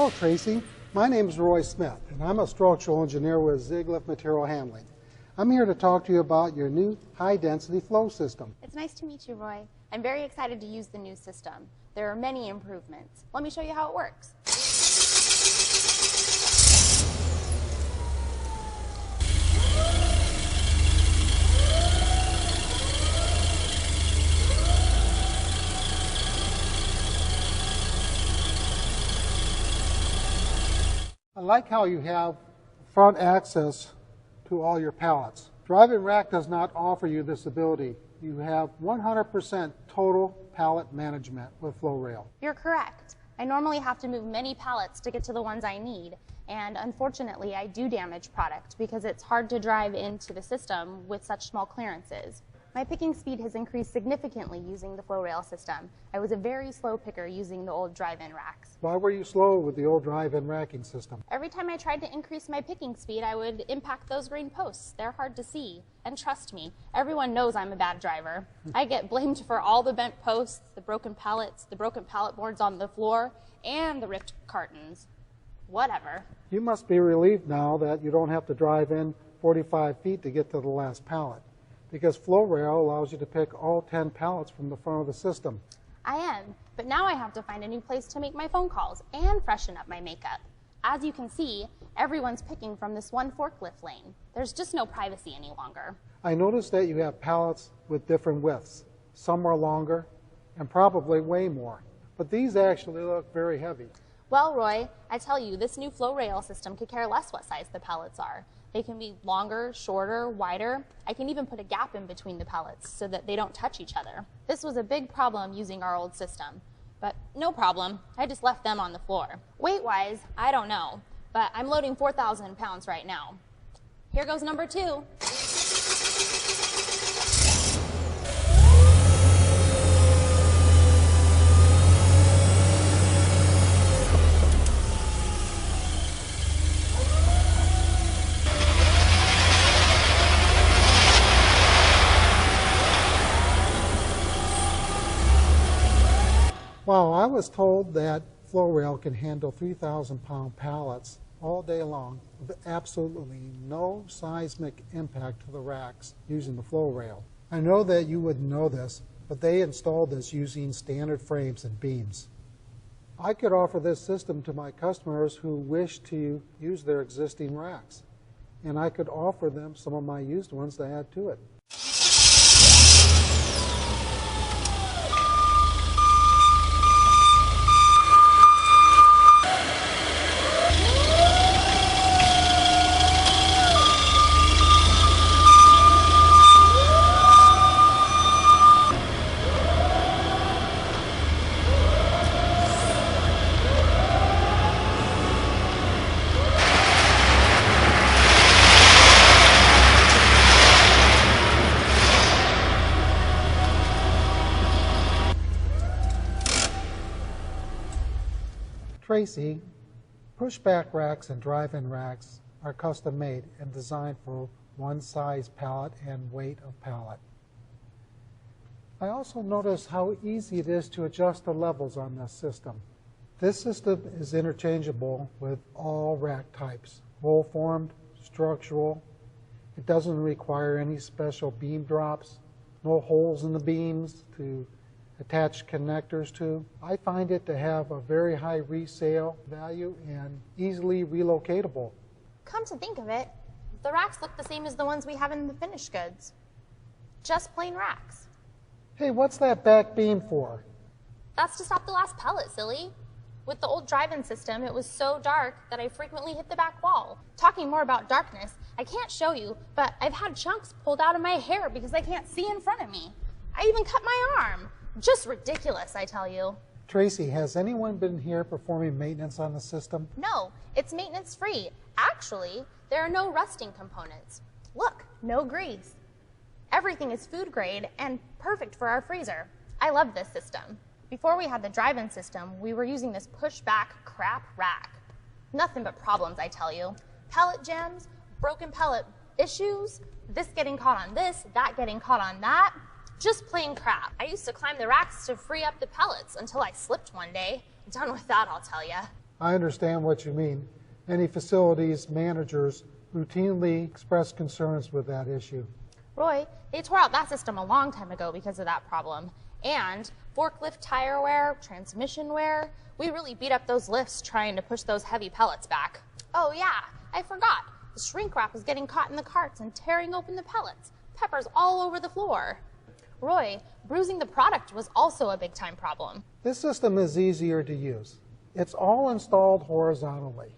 Hello, Tracy. My name is Roy Smith, and I'm a structural engineer with Ziegler Material Handling. I'm here to talk to you about your new high-density flow system. It's nice to meet you, Roy. I'm very excited to use the new system. There are many improvements. Let me show you how it works. I like how you have front access to all your pallets. Drive-in rack does not offer you this ability. You have 100% total pallet management with FlowRail. You're correct. I normally have to move many pallets to get to the ones I need, and unfortunately I do damage product because it's hard to drive into the system with such small clearances. My picking speed has increased significantly using the FlowRail system. I was a very slow picker using the old drive-in racks. Why were you slow with the old drive-in racking system? Every time I tried to increase my picking speed, I would impact those green posts. They're hard to see. And trust me, everyone knows I'm a bad driver. I get blamed for all the bent posts, the broken pallets, the broken pallet boards on the floor, and the ripped cartons. Whatever. You must be relieved now that you don't have to drive in 45 feet to get to the last pallet, because FlowRail allows you to pick all 10 pallets from the front of the system. I am, but now I have to find a new place to make my phone calls and freshen up my makeup. As you can see, everyone's picking from this one forklift lane. There's just no privacy any longer. I noticed that you have pallets with different widths. Some are longer and probably weigh more, but these actually look very heavy. Well, Roy, I tell you, this new FlowRail system could care less what size the pallets are. They can be longer, shorter, wider. I can even put a gap in between the pallets so that they don't touch each other. This was a big problem using our old system, but no problem. I just left them on the floor. Weight-wise, I don't know, but I'm loading 4,000 pounds right now. Here goes number 2. Wow, I was told that FlowRail can handle 3,000-pound pallets all day long with absolutely no seismic impact to the racks using the FlowRail. I know that you wouldn't know this, but they installed this using standard frames and beams. I could offer this system to my customers who wish to use their existing racks, and I could offer them some of my used ones to add to it. Tracy, pushback racks and drive-in racks are custom made and designed for one size pallet and weight of pallet. I also noticed how easy it is to adjust the levels on this system. This system is interchangeable with all rack types, roll-formed, structural. It doesn't require any special beam drops, no holes in the beams to attach connectors to. I find it to have a very high resale value and easily relocatable. Come to think of it, the racks look the same as the ones we have in the finished goods. Just plain racks. Hey, what's that back beam for? That's to stop the last pellet, silly. With the old drive-in system, it was so dark that I frequently hit the back wall. Talking more about darkness, I can't show you, but I've had chunks pulled out of my hair because I can't see in front of me. I even cut my arm. Just ridiculous, I tell you. Tracy, has anyone been here performing maintenance on the system? No, it's maintenance free. Actually, there are no rusting components. Look, no grease. Everything is food grade and perfect for our freezer. I love this system. Before we had the drive-in system, we were using this push-back crap rack. Nothing but problems, I tell you. Pellet jams, broken pellet issues, this getting caught on this, that getting caught on that. Just plain crap. I used to climb the racks to free up the pellets until I slipped one day. Done with that, I'll tell ya. I understand what you mean. Many facilities managers routinely express concerns with that issue. Roy, they tore out that system a long time ago because of that problem. And forklift tire wear, transmission wear, we really beat up those lifts trying to push those heavy pellets back. Oh yeah, I forgot. The shrink wrap was getting caught in the carts and tearing open the pellets. Peppers all over the floor. Roy, bruising the product was also a big-time problem. This system is easier to use. It's all installed horizontally.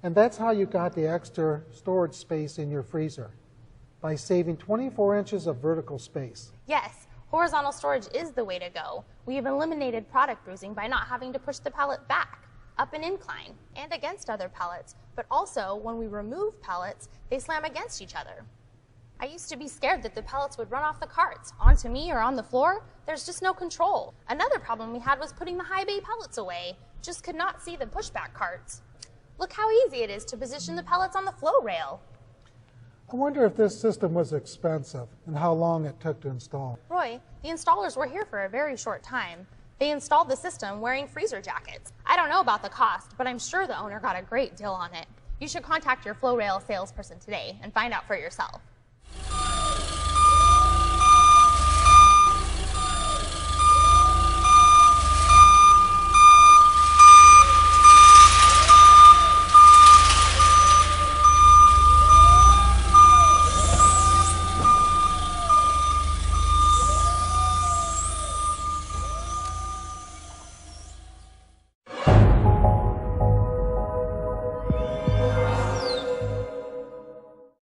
And that's how you got the extra storage space in your freezer, by saving 24 inches of vertical space. Yes, horizontal storage is the way to go. We have eliminated product bruising by not having to push the pallet back, up an incline, and against other pallets, but also when we remove pallets, they slam against each other. I used to be scared that the pellets would run off the carts, onto me or on the floor. There's just no control. Another problem we had was putting the high bay pellets away. Just could not see the pushback carts. Look how easy it is to position the pellets on the flow rail. I wonder if this system was expensive and how long it took to install. Roy, the installers were here for a very short time. They installed the system wearing freezer jackets. I don't know about the cost, but I'm sure the owner got a great deal on it. You should contact your flow rail salesperson today and find out for yourself.